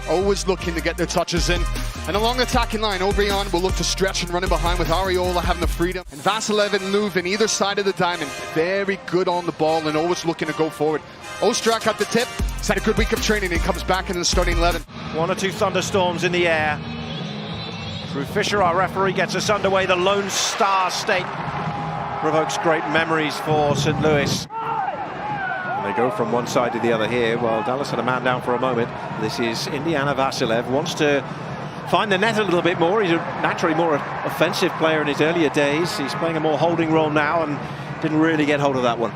always looking to get their touches in. And along the attacking line, O'Brien will look to stretch and run in behind with Areola having the freedom. And Vasilev and Löwen either side of the diamond. Very good on the ball and always looking to go forward. Ostrak at the tip. He's had a good week of training and comes back into the starting 11. 1 or 2 thunderstorms in the air. Drew Fisher, our referee, gets us underway. The Lone Star State provokes great memories for St. Louis. And they go from one side to the other here. Well, Dallas had a man down for a moment. This is Indiana Vasilev. Wants to find the net a little bit more. He's a naturally more offensive player in his earlier days. He's playing a more holding role now and didn't really get hold of that one.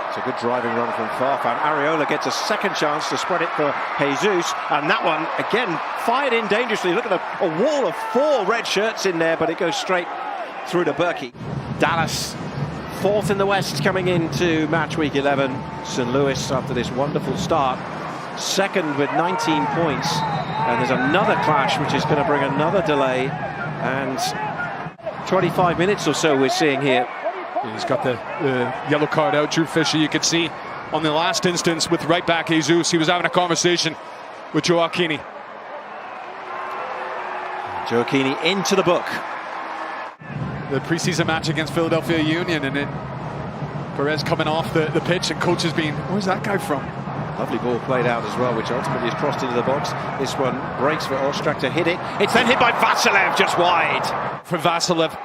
It's a good driving run from Farfan. Areola gets a second chance to spread it for Jesus, and that one again fired in dangerously. Look at a wall of 4 red shirts in there, but it goes straight through to Berkey. Dallas 4th in the West coming into match week 11. St. Louis, after this wonderful start, 2nd with 19 points, and there's another clash which is going to bring another delay, and 25 minutes or so we're seeing here. He's got the yellow card out. Drew Fisher, you could see on the last instance with right back Jesus, he was having a conversation with Gioacchini. Gioacchini into the book. The preseason match against Philadelphia Union, and then Perez coming off the pitch and coaches being, where's that guy from? Lovely ball played out as well, which ultimately is crossed into the box. This one breaks for Ostrak to hit it. It's then hit by Vasilev, just wide. For Vasilev.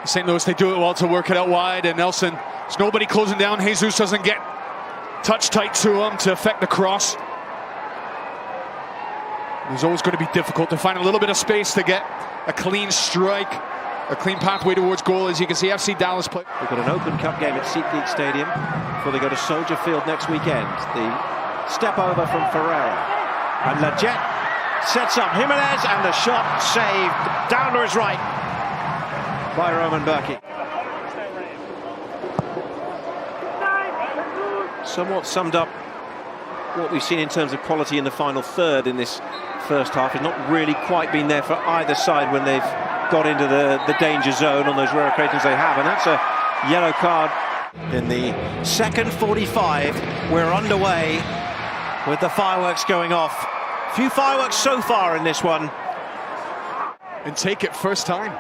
St. Louis, they do it well to work it out wide, and Nelson, there's nobody closing down. Jesus doesn't get touch tight to him to affect the cross. It's always going to be difficult to find a little bit of space to get a clean strike, a clean pathway towards goal. As you can see, FC Dallas play. We've got an Open Cup game at SeatGeek Stadium before they go to Soldier Field next weekend. The step over from Ferreira, and Leggett sets up Jimenez, and the shot saved down to his right by Roman Berkey. Somewhat summed up what we've seen in terms of quality in the final third in this first half. It's not really quite been there for either side when they've got into the danger zone on those rare occasions they have, and that's a yellow card. In the second 45, we're underway with the fireworks going off. Few fireworks so far in this one. And take it first time.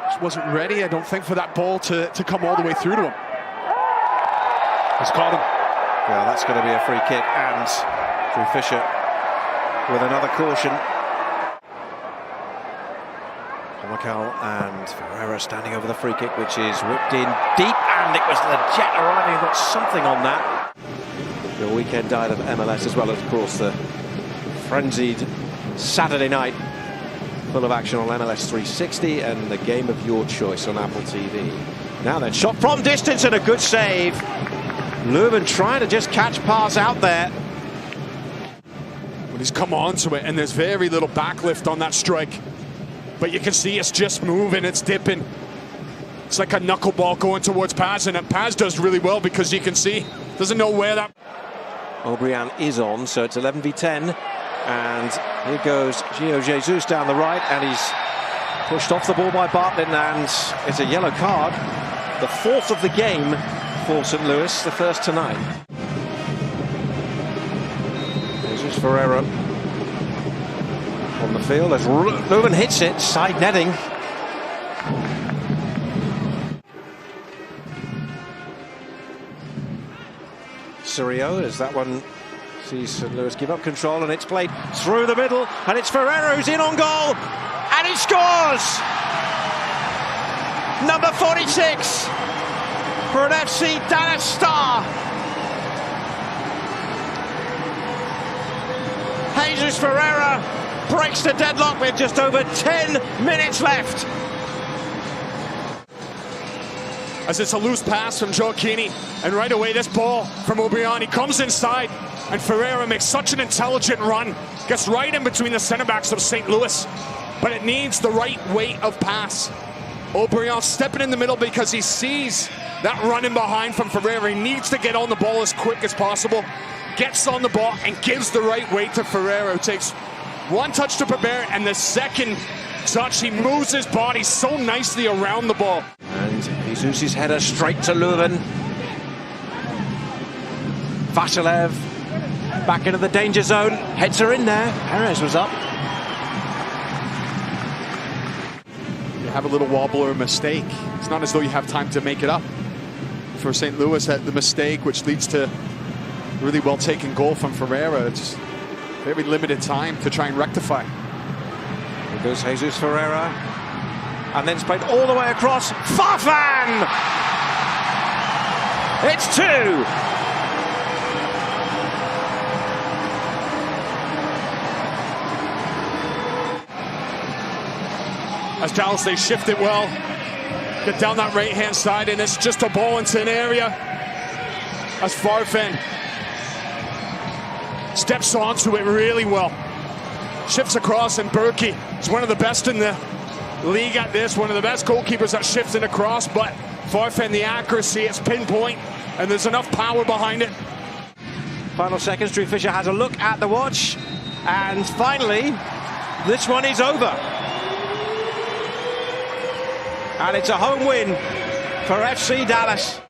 Just wasn't ready, I don't think, for that ball to come all the way through to him. He's caught him. Well, that's going to be a free kick, and Drew Fisher with another caution. Comical and Ferreira standing over the free kick, which is whipped in deep, and it was Leggett arriving. Got something on that. The weekend died of MLS, as well as, of course, the frenzied Saturday night full of action on MLS 360 and the game of your choice on Apple TV. Now then, shot from distance and a good save. Löwen trying to just catch pass out there. But he's come onto it, and there's very little backlift on that strike. But you can see it's just moving, it's dipping. It's like a knuckleball going towards Paz, and Paz does really well because you can see, doesn't know where that... O'Brien is on, so it's 11v10. And here goes Jesus down the right, and he's pushed off the ball by Bartlett, and it's a yellow card. The 4th of the game for St. Louis, the first tonight. Jesus Ferreira on the field as Löwen hits it, side netting. Cirio as that one sees St. Louis give up control, and it's played through the middle, and it's Ferreira who's in on goal, and he scores! Number 46 for an FC Dallas star. Jesus Ferreira breaks the deadlock with just over 10 minutes left. As it's a loose pass from Gioacchini, and right away this ball from O'Brien, he comes inside, and Ferreira makes such an intelligent run, gets right in between the center backs of St. Louis, but it needs the right weight of pass. O'Brien stepping in the middle because he sees that run in behind from Ferreira. He needs to get on the ball as quick as possible, gets on the ball and gives the right weight to Ferreira, who takes one touch to prepare, and the second touch, he moves his body so nicely around the ball. And Jesus' header straight to Löwen. Vasilev Back into the danger zone. Heads are in there. Perez was up. You have a little wobble or a mistake. It's not as though you have time to make it up. For St. Louis, the mistake, which leads to really well taken goal from Ferreira. It's very limited time to try and rectify. Here goes Jesus Ferreira. And then it's played all the way across. Farfan! It's 2! As Dallas, they shift it well. Get down that right-hand side, and it's just a ball into an area. As Farfan steps onto it really well. Shifts across, and Berkey is one of the best in the league at this. One of the best goalkeepers at shifting across, but Farfan, the accuracy, it's pinpoint, and there's enough power behind it. Final seconds, Drew Fisher has a look at the watch, and finally, this one is over. And it's a home win for FC Dallas.